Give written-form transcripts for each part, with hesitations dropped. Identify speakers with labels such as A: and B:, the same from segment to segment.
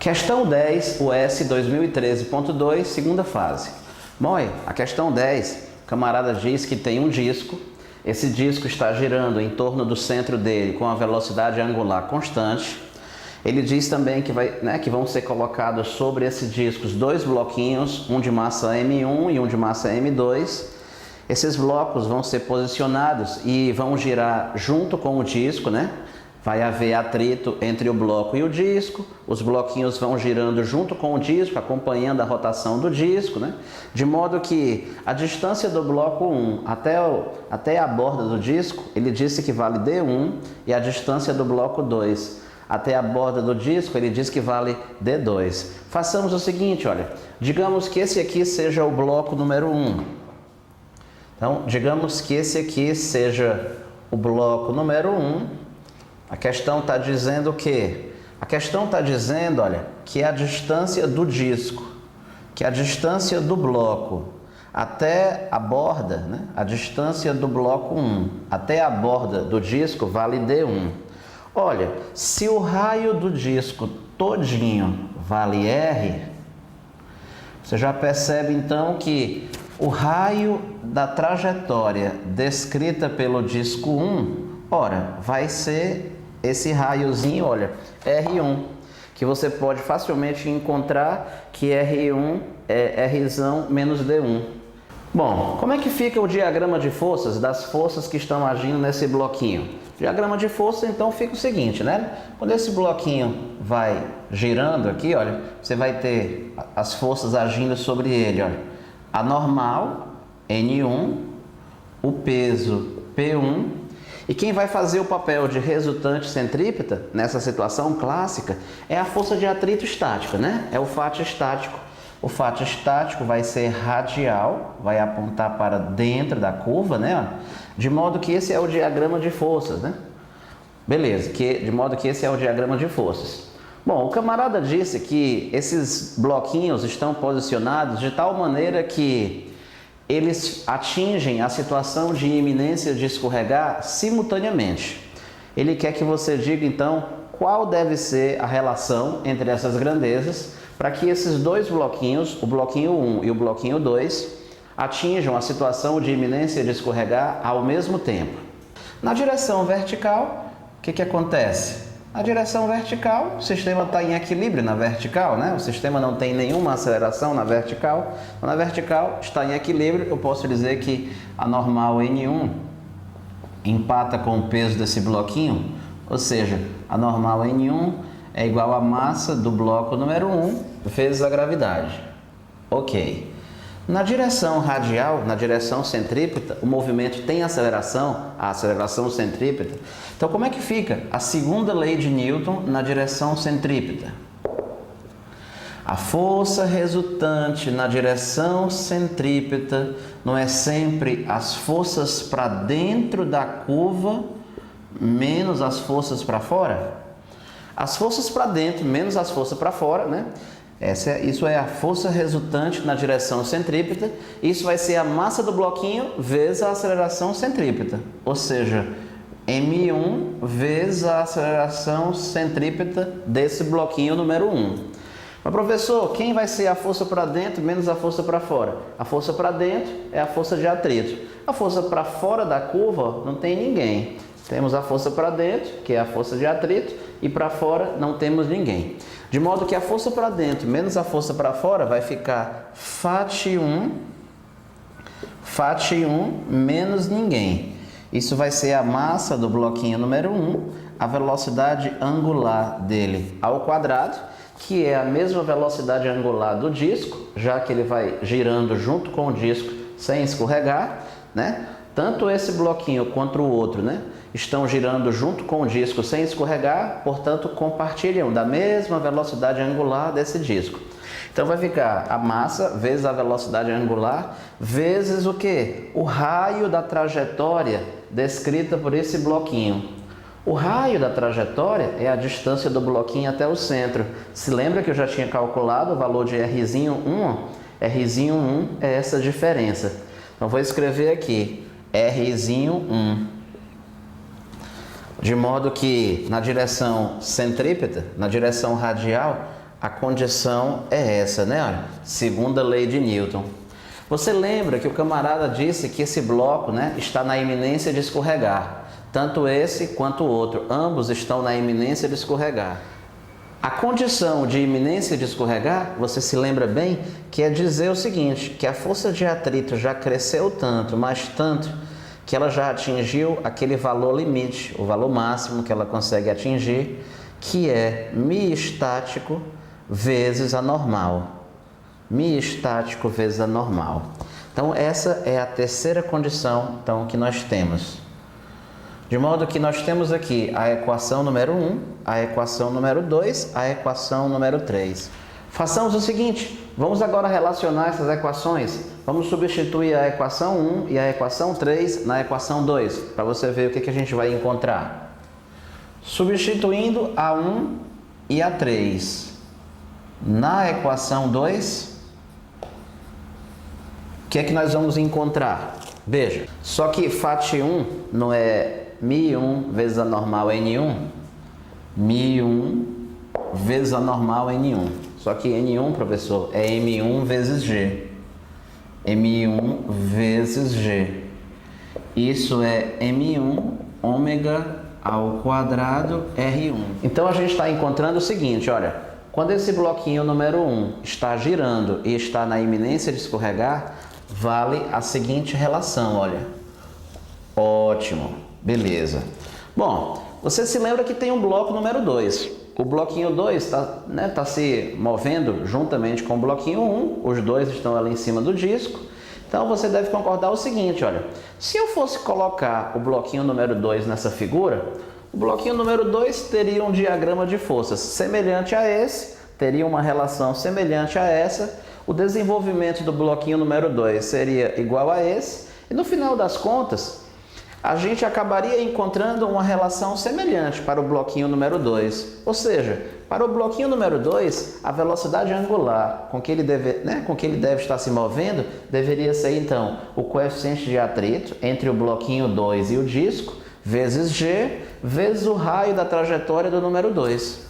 A: Questão 10, US 2013.2, segunda fase. Bom, a questão 10, o camarada diz que tem um disco, esse disco está girando em torno do centro dele com a velocidade angular constante. Ele diz também que, que vão ser colocados sobre esse disco dois bloquinhos, um de massa M1 e um de massa M2. Esses blocos vão ser posicionados e vão girar junto com o disco, Vai haver atrito entre o bloco e o disco, os bloquinhos vão girando junto com o disco, acompanhando a rotação do disco, De modo que a distância do bloco 1 até a borda do disco, ele disse que vale D1, e a distância do bloco 2 até a borda do disco, ele diz que vale D2. Façamos o seguinte, digamos que esse aqui seja o bloco número 1. Então, digamos que esse aqui seja o bloco número 1. A questão está dizendo o quê? A questão está dizendo, que a distância do disco, que a distância do bloco até a borda, a distância do bloco 1 até a borda do disco vale D1. Se o raio do disco todinho vale R, você já percebe então que o raio da trajetória descrita pelo disco 1, vai ser esse raiozinho, R1, que você pode facilmente encontrar que R1 é Rzão menos D1. Bom, como é que fica o diagrama de forças das forças que estão agindo nesse bloquinho? O diagrama de força, então, fica o seguinte, Quando esse bloquinho vai girando aqui, você vai ter as forças agindo sobre ele, A normal, N1, o peso, P1, e quem vai fazer o papel de resultante centrípeta, nessa situação clássica, é a força de atrito estática, É o fato estático. O fato estático vai ser radial, vai apontar para dentro da curva, De modo que esse é o diagrama de forças, Beleza, de modo que esse é o diagrama de forças. Bom, o camarada disse que esses bloquinhos estão posicionados de tal maneira que eles atingem a situação de iminência de escorregar simultaneamente. Ele quer que você diga, então, qual deve ser a relação entre essas grandezas para que esses dois bloquinhos, o bloquinho 1 e o bloquinho 2, atinjam a situação de iminência de escorregar ao mesmo tempo. Na direção vertical, o que acontece? Na direção vertical, o sistema está em equilíbrio na vertical, O sistema não tem nenhuma aceleração na vertical. Então, na vertical está em equilíbrio, eu posso dizer que a normal N1 empata com o peso desse bloquinho, ou seja, a normal N1 é igual à massa do bloco número 1 vezes a gravidade. Ok. Na direção radial, na direção centrípeta, o movimento tem aceleração, a aceleração centrípeta. Então, como é que fica a segunda lei de Newton na direção centrípeta? A força resultante na direção centrípeta não é sempre as forças para dentro da curva menos as forças para fora? As forças para dentro menos as forças para fora, Isso é a força resultante na direção centrípeta. Isso vai ser a massa do bloquinho vezes a aceleração centrípeta. Ou seja, M1 vezes a aceleração centrípeta desse bloquinho número 1. Mas, professor, quem vai ser a força para dentro menos a força para fora? A força para dentro é a força de atrito. A força para fora da curva não tem ninguém. Temos a força para dentro, que é a força de atrito, e para fora não temos ninguém. De modo que a força para dentro menos a força para fora vai ficar Φ1 menos ninguém. Isso vai ser a massa do bloquinho número 1, a velocidade angular dele ao quadrado, que é a mesma velocidade angular do disco, já que ele vai girando junto com o disco sem escorregar, Tanto esse bloquinho quanto o outro, estão girando junto com o disco sem escorregar, portanto, compartilham da mesma velocidade angular desse disco. Então, vai ficar a massa vezes a velocidade angular, vezes o quê? O raio da trajetória descrita por esse bloquinho. O raio da trajetória é a distância do bloquinho até o centro. Se lembra que eu já tinha calculado o valor de R'O1? R'O1 é essa diferença. Então, vou escrever aqui R'O1. De modo que na direção centrípeta, na direção radial, a condição é essa, né? Olha, segunda lei de Newton. Você lembra que o camarada disse que esse bloco, né, está na iminência de escorregar. Tanto esse quanto o outro, ambos estão na iminência de escorregar. A condição de iminência de escorregar, você se lembra bem, que é dizer o seguinte, que a força de atrito já cresceu tanto, mas tanto, que ela já atingiu aquele valor limite, o valor máximo que ela consegue atingir, que é μ estático vezes a normal. μ estático vezes a normal. Então, essa é a terceira condição então, que nós temos. De modo que nós temos aqui a equação número 1, a equação número 2, a equação número 3. Façamos o seguinte, vamos agora relacionar essas equações. Vamos substituir a equação 1 e a equação 3 na equação 2, para você ver o que a gente vai encontrar. Substituindo a 1 e a 3 na equação 2, o que é que nós vamos encontrar? Veja, só que φ1 não é μ1 vezes a normal N1, μ1 vezes a normal N1. Só que N1, professor, é M1 vezes G. M1 vezes G. Isso é M1 ômega ao quadrado R1. Então, a gente está encontrando o seguinte, olha, quando esse bloquinho número 1 está girando e está na iminência de escorregar, vale a seguinte relação, olha. Ótimo, beleza. Bom, você se lembra que tem um bloco número 2. O bloquinho 2 tá se movendo juntamente com o bloquinho 1, os dois estão ali em cima do disco. Então você deve concordar o seguinte, olha, se eu fosse colocar o bloquinho número 2 nessa figura, o bloquinho número 2 teria um diagrama de forças semelhante a esse, teria uma relação semelhante a essa, o desenvolvimento do bloquinho número 2 seria igual a esse, e no final das contas, a gente acabaria encontrando uma relação semelhante para o bloquinho número 2. Ou seja, para o bloquinho número 2, a velocidade angular com que ele deve estar se movendo deveria ser, então, o coeficiente de atrito entre o bloquinho 2 e o disco, vezes G, vezes o raio da trajetória do número 2.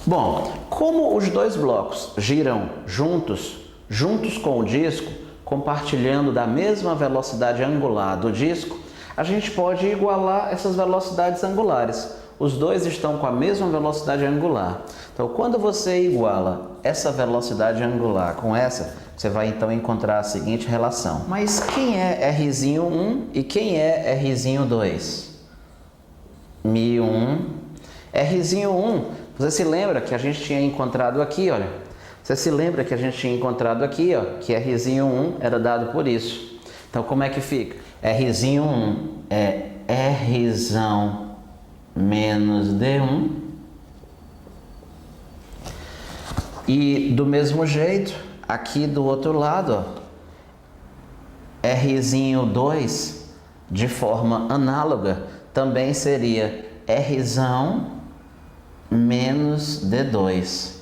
A: Bom, como os dois blocos giram juntos com o disco, compartilhando da mesma velocidade angular do disco, a gente pode igualar essas velocidades angulares. Os dois estão com a mesma velocidade angular. Então, quando você iguala essa velocidade angular com essa, você vai então encontrar a seguinte relação. Mas quem é R1 e quem é R2? μ1. R1, você se lembra que a gente tinha encontrado aqui, olha. Você se lembra que a gente tinha encontrado aqui, ó, que R1 era dado por isso. Então, como é que fica? R1 é R menos D1. E do mesmo jeito, aqui do outro lado, ó, R2, de forma análoga, também seria R menos D2.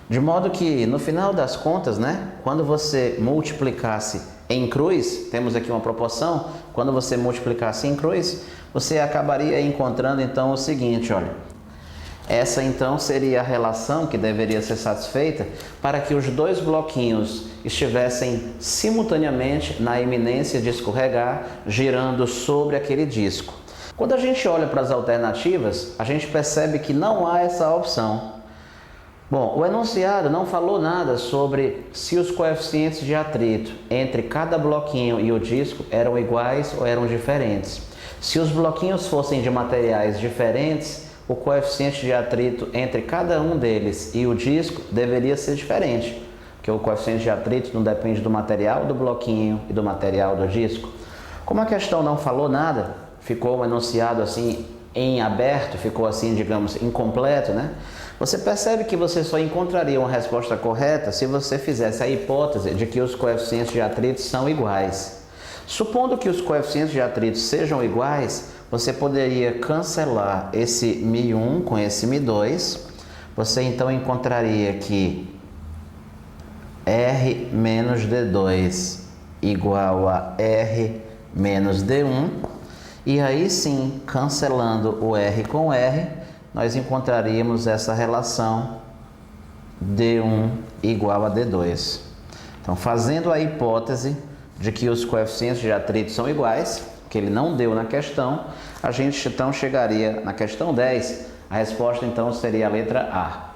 A: De modo que, no final das contas, né, quando você multiplicasse em cruz, temos aqui uma proporção, quando você multiplicasse em cruz, você acabaria encontrando então o seguinte, olha. Essa então seria a relação que deveria ser satisfeita para que os dois bloquinhos estivessem simultaneamente na iminência de escorregar, girando sobre aquele disco. Quando a gente olha para as alternativas, a gente percebe que não há essa opção. Bom, o enunciado não falou nada sobre se os coeficientes de atrito entre cada bloquinho e o disco eram iguais ou eram diferentes. Se os bloquinhos fossem de materiais diferentes, o coeficiente de atrito entre cada um deles e o disco deveria ser diferente, porque o coeficiente de atrito não depende do material do bloquinho e do material do disco. Como a questão não falou nada, ficou um enunciado assim em aberto, ficou assim, digamos, incompleto, né? Você percebe que você só encontraria uma resposta correta se você fizesse a hipótese de que os coeficientes de atrito são iguais. Supondo que os coeficientes de atrito sejam iguais, você poderia cancelar esse μ1 com esse μ2. Você então encontraria que R menos D2 igual a R menos D1. E aí sim, cancelando o R com R, nós encontraríamos essa relação D1 igual a D2. Então, fazendo a hipótese de que os coeficientes de atrito são iguais, que ele não deu na questão, a gente então chegaria na questão 10, a resposta então seria a letra A.